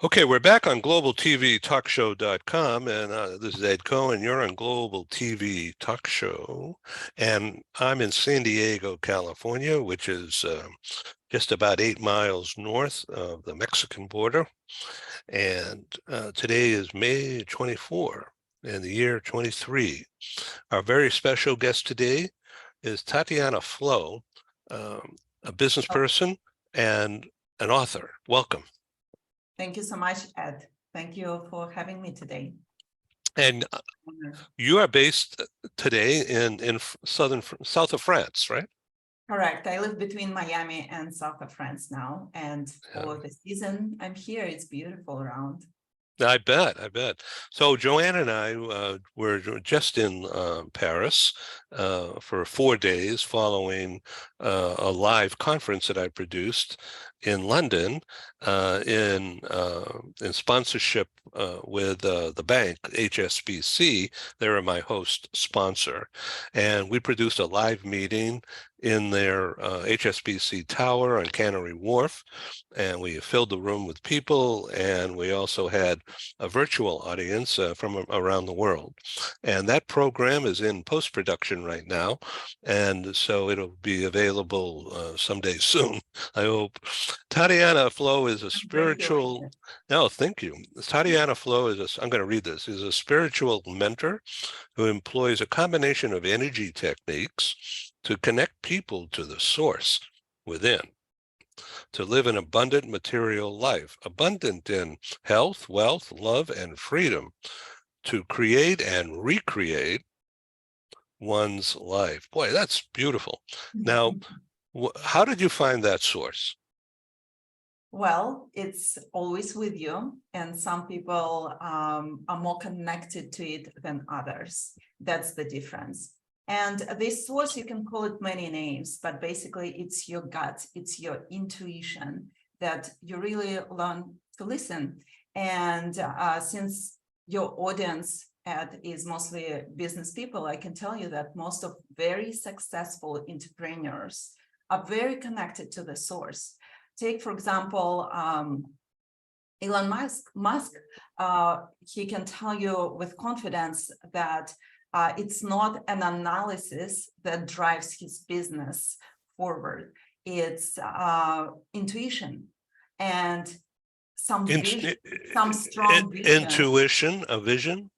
Okay, we're back on globaltvtalkshow.com, and this is Ed Cohen. You're on Global TV Talk Show, and I'm in San Diego, California, which is just about 8 miles north of the Mexican border. And today is May 24 in the year 23. Our very special guest today is Tatiana Flow, a business Oh, person and an author. Welcome. thank you so much, Ed. Thank you for having me today. And Honor. you are based today in south of France, right? Correct. I live between Miami and south of France now, and Yeah. for the season I'm here. It's beautiful around. I bet. So Joanne and I were just in Paris for 4 days following a live conference that I produced in London in sponsorship with the bank HSBC. They were my host sponsor, and we produced a live meeting in their HSBC tower on Canary Wharf, and we filled the room with people, and we also had a virtual audience from around the world. And that program is in post-production right now, and so it'll be available someday soon, I hope. Tatiana Flow is a Thank you. spiritual, no, thank you. Tatiana Flow I'm going to read this, is a spiritual mentor who employs a combination of energy techniques to connect people to the source within, to live an abundant material life, abundant in health, wealth, love, and freedom, to create and recreate one's life. Boy, that's beautiful. Now, how did you find that source? Well, it's always with you, and some people are more connected to it than others. That's the difference. And this source, you can call it many names, but basically it's your gut, it's your intuition that you really learn to listen. And since your audience is mostly business people, I can tell you that most of very successful entrepreneurs are very connected to the source. Take, for example, Elon Musk, he can tell you with confidence that it's not an analysis that drives his business forward. It's intuition and some vision, some strong vision. Intuition, a vision?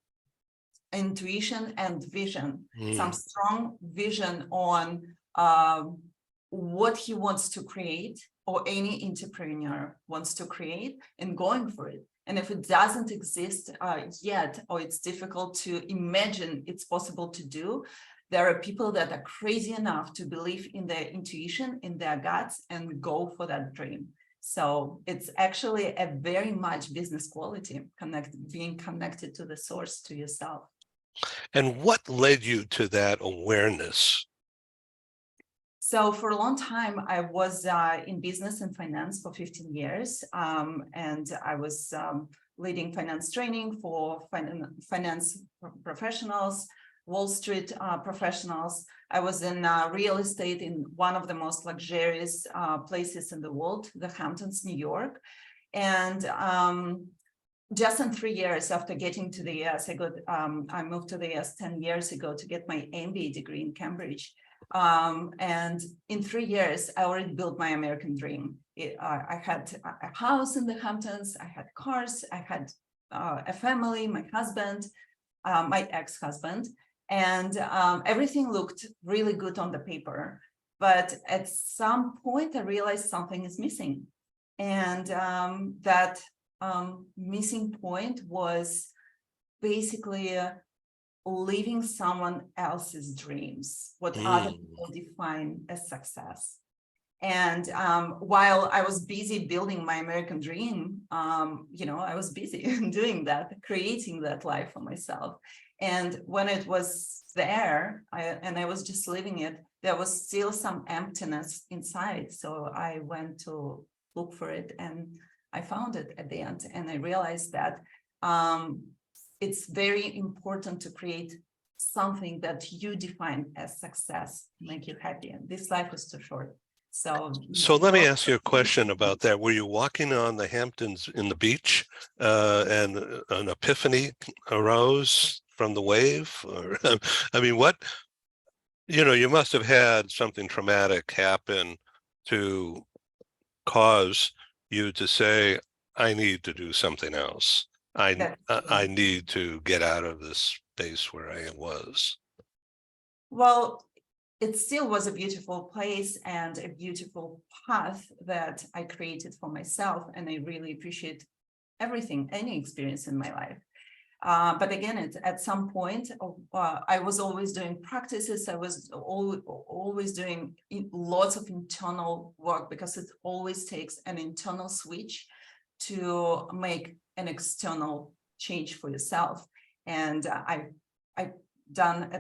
Intuition and vision, some Mm. strong vision on what he wants to create, or any entrepreneur wants to create, and going for it. And if it doesn't exist yet, or it's difficult to imagine it's possible to do, there are people that are crazy enough to believe in their intuition, in their guts, and go for that dream. So it's actually a very much business quality, being connected to the source, to yourself. And what led you to that awareness? So for a long time, I was in business and finance for 15 years, and I was leading finance training for finance professionals, Wall Street professionals. I was in real estate in one of the most luxurious places in the world, the Hamptons, New York. And just in 3 years after getting to the US, I moved to the US 10 years ago to get my MBA degree in Cambridge. And in 3 years, I already built my American dream. I had a house in the Hamptons, I had cars, I had a family, my husband, my ex-husband, and everything looked really good on the paper. But at some point, I realized something is missing. And that missing point was basically living someone else's dreams, what other people define as success. And while I was busy building my American dream, I was busy doing that, creating that life for myself. And when it was there, I was just living it, there was still some emptiness inside. So I went to look for it, and I found it at the end. And I realized that it's very important to create something that you define as success, make you happy. And this life is too short. So let me ask you a question about that. Were you walking on the Hamptons in the beach and an epiphany arose from the wave? Or, I mean, you must have had something traumatic happen to cause you to say, I need to do something else. I need to get out of this space where I was. Well, it still was a beautiful place and a beautiful path that I created for myself. And I really appreciate everything, any experience in my life. But again, at some point, I was always doing practices. I was always doing lots of internal work, because it always takes an internal switch to make an external change for yourself. And I've done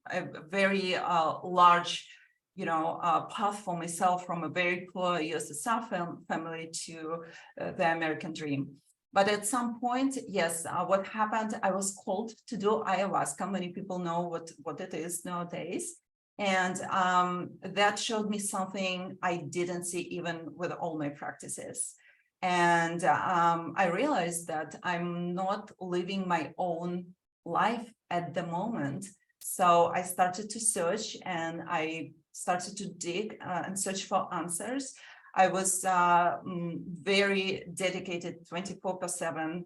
a very large, path for myself, from a very poor USSR family to the American dream. But at some point, yes, what happened, I was called to do ayahuasca. Many people know what it is nowadays. And that showed me something I didn't see even with all my practices. And I realized that I'm not living my own life at the moment. So I started to search, and I started to dig and search for answers. I was very dedicated 24/7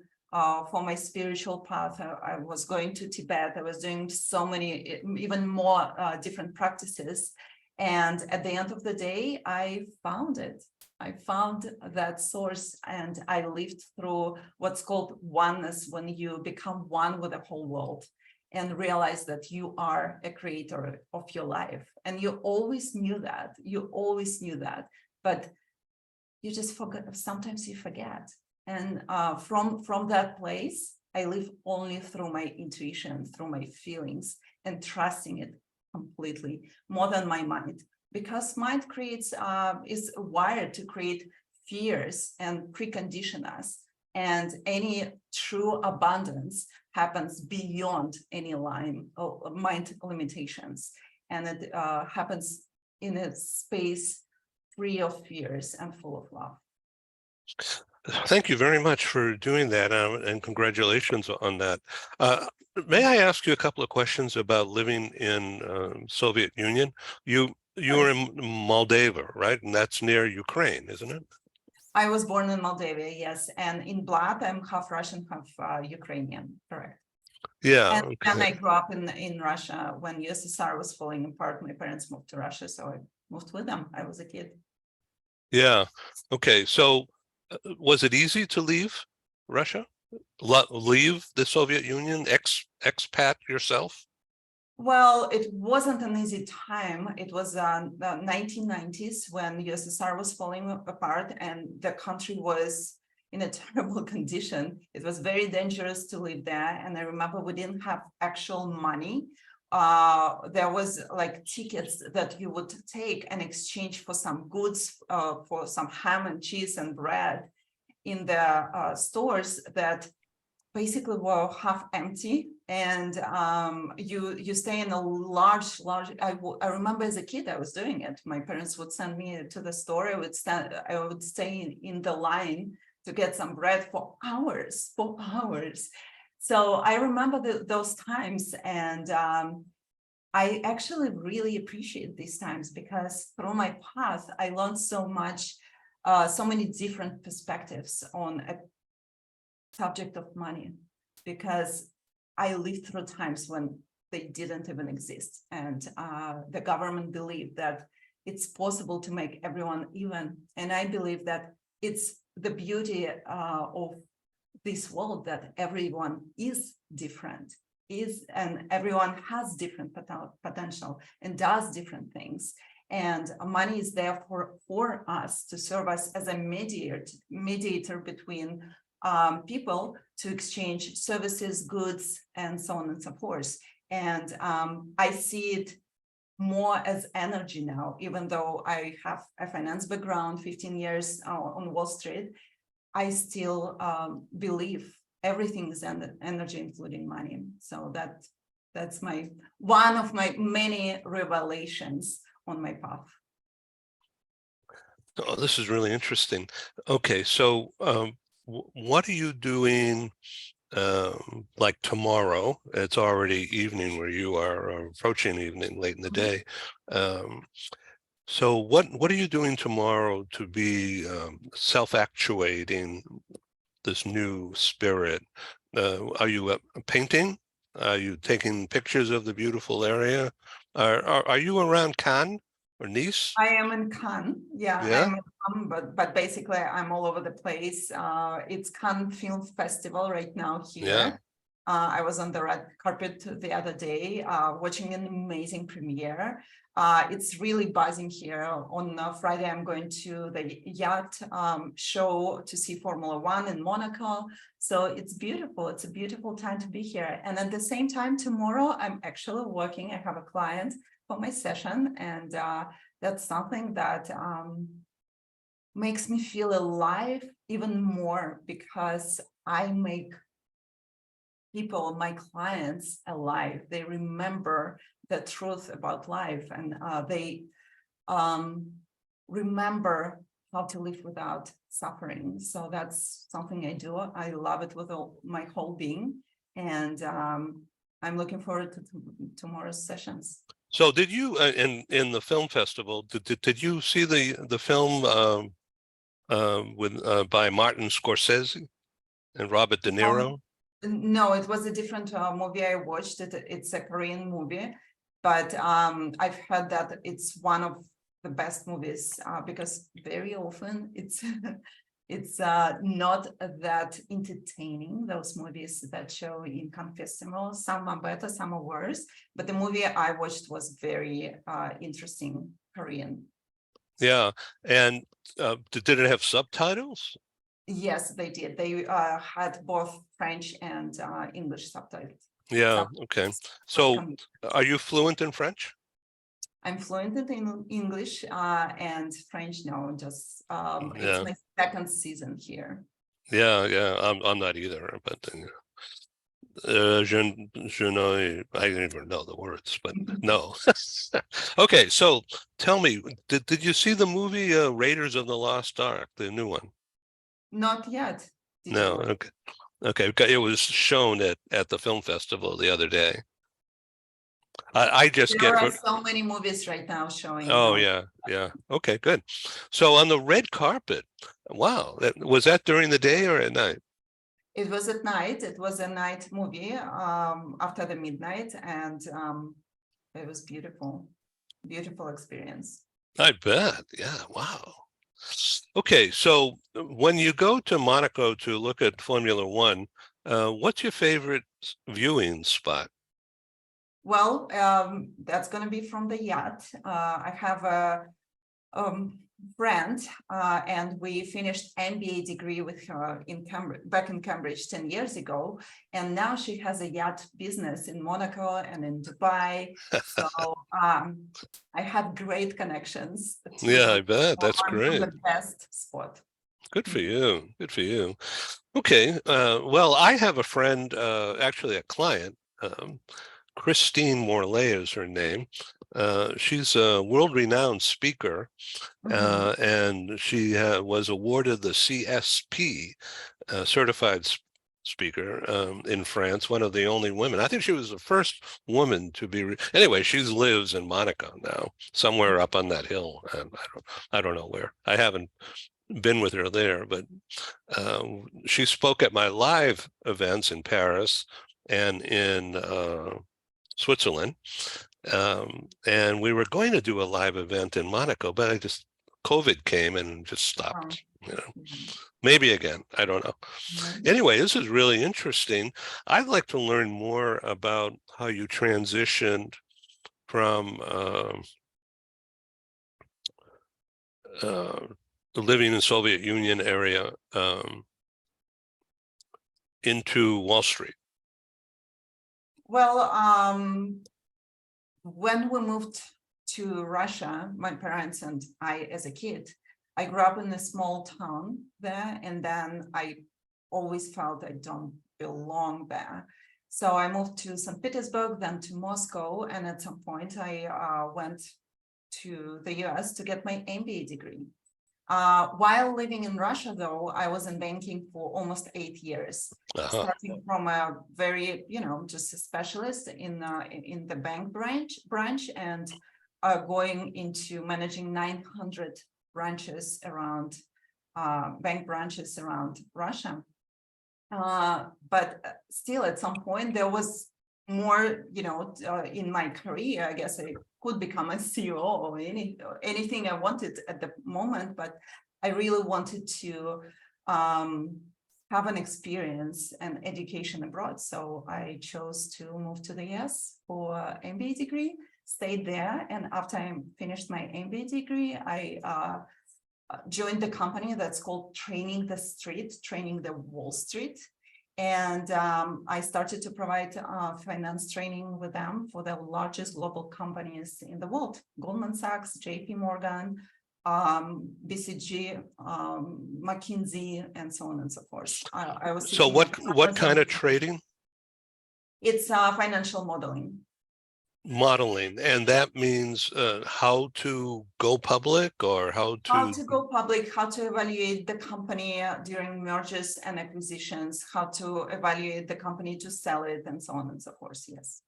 for my spiritual path. I was going to Tibet. I was doing so many, even more different practices. And at the end of the day, I found it. I found that source, and I lived through what's called oneness, when you become one with the whole world and realize that you are a creator of your life. And you always knew that. You always knew that. But you just forget. Sometimes you forget. And from that place, I live only through my intuition, through my feelings, and trusting it completely, more than my mind. Because mind is wired to create fears and precondition us. And any true abundance happens beyond any mind limitations. And it happens in a space free of fears and full of love. Thank you very much for doing that, and congratulations on that. May I ask you a couple of questions about living in Soviet Union? You were in Moldova, right? And that's near Ukraine, isn't it? I was born in Moldova, yes. And in blood, I'm half Russian, half Ukrainian, correct. Yeah. And I grew up in Russia when USSR was falling apart. My parents moved to Russia, so I moved with them. I was a kid. Yeah. Okay. So was it easy to leave Russia? Leave the Soviet Union, expat yourself? Well, it wasn't an easy time. It was the 1990s when USSR was falling apart and the country was in a terrible condition. It was very dangerous to live there. And I remember we didn't have actual money. There was like tickets that you would take in exchange for some goods, for some ham and cheese and bread in the stores that basically were half empty. And you stay in a large, I remember as a kid, I was doing it. My parents would send me to the store. I would stay in the line to get some bread for hours. So I remember those times, and I actually really appreciate these times, because through my path, I learned so much, so many different perspectives on a subject of money, because I lived through times when they didn't even exist. And the government believed that it's possible to make everyone even. And I believe that it's the beauty of this world, that everyone is different, and everyone has different potential and does different things. And money is there for us, to serve us as a mediator between people, to exchange services, goods, and so on and so forth. And I see it more as energy now, even though I have a finance background, 15 years on Wall Street. I still believe everything is energy, including money. So that's one of my many revelations on my path. Oh, this is really interesting. Okay, so what are you doing like tomorrow? It's already evening where you are, or approaching evening, late in the day. Um, so what are you doing tomorrow to be self-actuating this new spirit? Are you painting? Are you taking pictures of the beautiful area? Are you around Cannes or Nice? I am in Cannes. Yeah, I Yeah, am in Cannes, but basically I'm all over the place. It's Cannes Film Festival right now yeah. here. I was on the red carpet the other day, watching an amazing premiere. It's really buzzing here. On Friday, I'm going to the yacht show to see Formula One in Monaco. So it's beautiful. It's a beautiful time to be here. And at the same time, tomorrow, I'm actually working. I have a client for my session, and that's something that makes me feel alive even more, because I make people, my clients, alive. They remember the truth about life, and they remember how to live without suffering. So that's something I do. I love it with my whole being, and I'm looking forward to tomorrow's sessions. So did you in the film festival, did you see the film with by Martin Scorsese and Robert De Um, Niro? no, it was a different movie I watched. It's a Korean movie, but I've heard that it's one of the best movies, because very often it's it's not that entertaining. Those movies that show in Cannes Festival, some are better, some are worse. But the movie I watched was very interesting, Korean. Yeah, and did it have subtitles? Yes, they did. They had both French and English subtitles. Yeah, okay. Subtitles was So coming. are you fluent in French? I'm fluent in English and French now. Just it's Yeah, my second season here. yeah, yeah. I'm not either, but je know, I don't even know the words, but no. Okay, so tell me, did you see the movie Raiders of the Lost Ark, the new one? Not yet. Did No, you? okay. Okay, it was shown at the film festival the other day. I just There get, are so many movies right now showing. oh yeah, yeah. Okay, good. So on the red carpet, wow, was that during the day or at night? It was at night. It was a night movie after the midnight, and it was beautiful, beautiful experience. I bet. Yeah, wow. Okay, so when you go to Monaco to look at Formula One, what's your favorite viewing spot? Well, that's going to be from the yacht. I have a friend, and we finished MBA degree with her in Cambridge, back in Cambridge 10 years ago. And now she has a yacht business in Monaco and in Dubai. So I have great connections to Yeah, her. I bet. So That's I'm on great. the best spot. Good for you. Good for you. Okay. Well, I have a friend, actually a client. Christine Morley is her name. She's a world-renowned speaker, Mhm. and she was awarded the CSP, certified speaker, in France, one of the only women. I think she was the first woman to be. Anyway, she lives in Monaco now, somewhere up on that hill. And I don't know where. I haven't been with her there, but she spoke at my live events in Paris and in Switzerland. And we were going to do a live event in Monaco, but COVID came and just Oh, stopped. yeah. Maybe again, I don't know. Maybe. Anyway, this is really interesting. I'd like to learn more about how you transitioned from uh, living in the Soviet Union area into Wall Street. Well, when we moved to Russia, my parents and I, as a kid, I grew up in a small town there, and then I always felt I don't belong there. So I moved to St. Petersburg, then to Moscow, and at some point I went to the US to get my MBA degree. While living in Russia, though, I was in banking for almost 8 years, starting from a very, just a specialist in the bank branch, and going into managing 900 branches around bank branches around Russia. But still, at some point, there was more, in my career. I guess I could become a CEO or anything I wanted at the moment, but I really wanted to have an experience and education abroad. So I chose to move to the US for MBA degree, stayed there, and after I finished my MBA degree, I joined the company that's called Training the Wall Street. And I started to provide finance training with them for the largest global companies in the world: Goldman Sachs, JP Morgan, BCG, McKinsey, and so on and so forth. I was So what kind of trading? It's financial modeling. Modeling, and that means how to go public, or how to go public, how to evaluate the company during mergers and acquisitions, how to evaluate the company to sell it, and so on and so forth. Yes.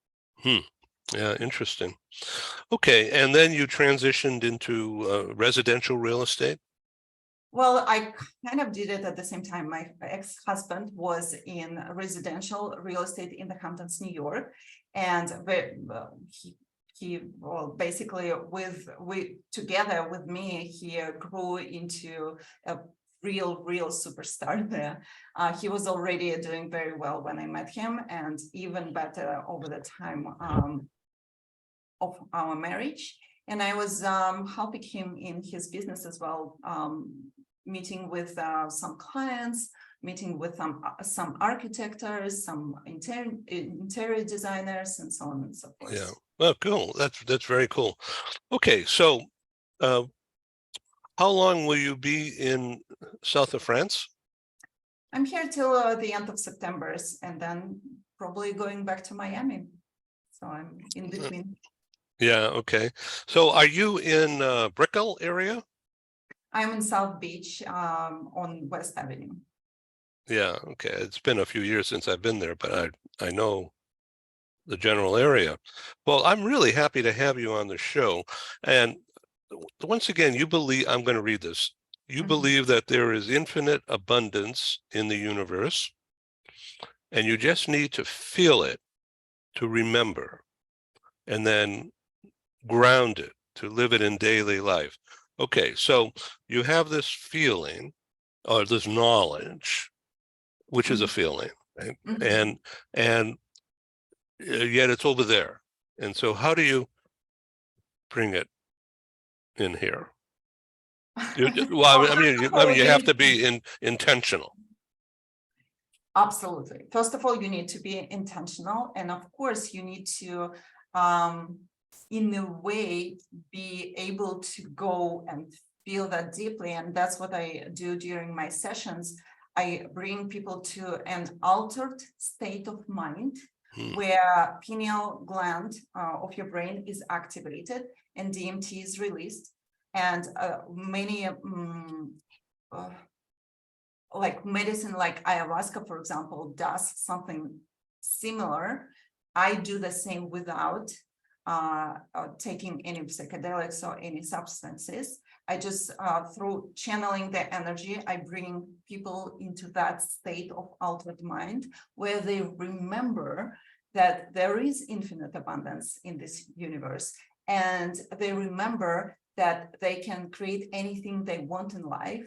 Yeah, interesting. Okay, and then you transitioned into residential real estate? Well, I kind of did it at the same time. My ex-husband was in residential real estate in the Hamptons, New York, and he basically together with me, he grew into a real superstar there. He was already doing very well when I met him, and even better over the time of our marriage. And I was helping him in his business as well, meeting with some clients, meeting with some architects, some interior designers, and so on and so forth. Yeah, well, cool. That's very cool. Okay, so how long will you be in south of France? I'm here till the end of September, and then probably going back to Miami. So I'm in between. Yeah, okay. So are you in Brickell area? I'm in South Beach on West Avenue. Yeah, okay. It's been a few years since I've been there, but I know the general area. Well, I'm really happy to have you on the show. And once again, you believe, I'm going to read this. You believe that there is infinite abundance in the universe, and you just need to feel it to remember, and then ground it to live it in daily life. Okay, so you have this feeling or this knowledge, which is a feeling, right? And yet it's over there. And so how do you bring it in here? Well, I mean, you have to be intentional. Absolutely. First of all, you need to be intentional. And of course, you need to, in a way, be able to go and feel that deeply. And that's what I do during my sessions. I bring people to an altered state of mind where pineal gland of your brain is activated and DMT is released. And many like medicine, like ayahuasca, for example, does something similar. I do the same without taking any psychedelics or any substances. I just, through channeling the energy, I bring people into that state of altered mind where they remember that there is infinite abundance in this universe. And they remember that they can create anything they want in life.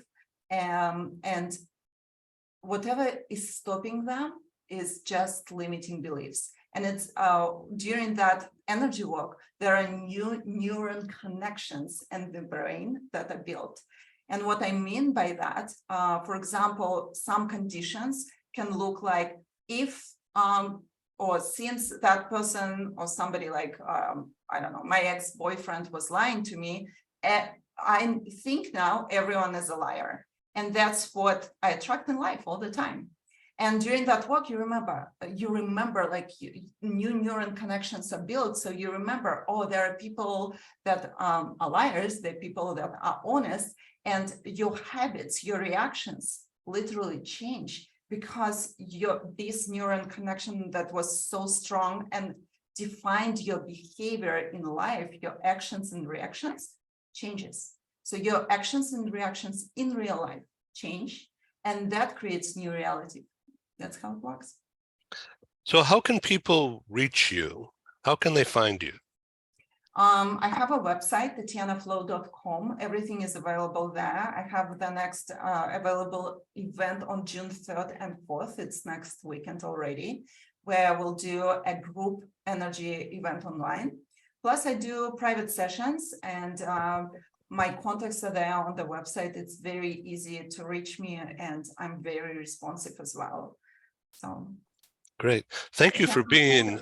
And whatever is stopping them is just limiting beliefs. And it's during that energy work, there are new neuron connections in the brain that are built. And what I mean by that, for example, some conditions can look like if or since that person or somebody like, I don't know, my ex-boyfriend was lying to me, I think now everyone is a liar. And that's what I attract in life all the time. And during that walk, you remember like new neuron connections are built. So you remember, oh, there are people that are liars, there are people that are honest. and your habits, your reactions literally change because this neuron connection that was so strong and defined your behavior in life, your actions and reactions changes. So your actions and reactions in real life change, and that creates new reality. That's how it works. So how can people reach you? How can they find you? I have a website, tatianaflow.com. Everything is available there. I have the next available event on June 3rd and 4th. It's next weekend already, where we'll do a group energy event online. Plus, I do private sessions, and my contacts are there on the website. It's very easy to reach me, and I'm very responsive as well. So great. Thank you for being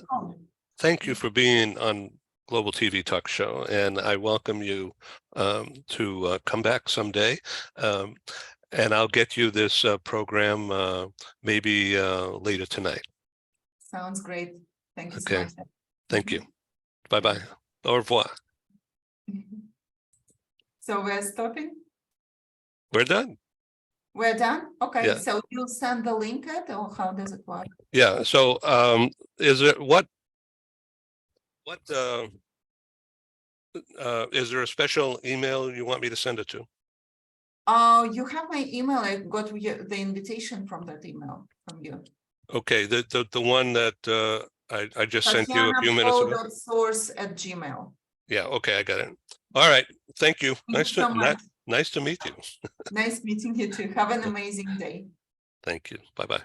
on Global TV Talk Show, and I welcome you to come back someday. And I'll get you this program maybe later tonight. Sounds great. Thank you so Okay. much. Thank you. Bye-bye. Au revoir. So we're stopping? We're done. We're done? Okay, Yeah. so you'll send the link it, or how does it work? Yeah. So is there is there a special email you want me to send it to? You have my email. I got the invitation from that email from you. Okay, the one that I just sent you a few minutes ago. Source@gmail. Yeah, okay, I got it. All right, thank you. Thank you so much. Nice to meet you. Nice meeting you too. Have an amazing day. Thank you. Bye-bye.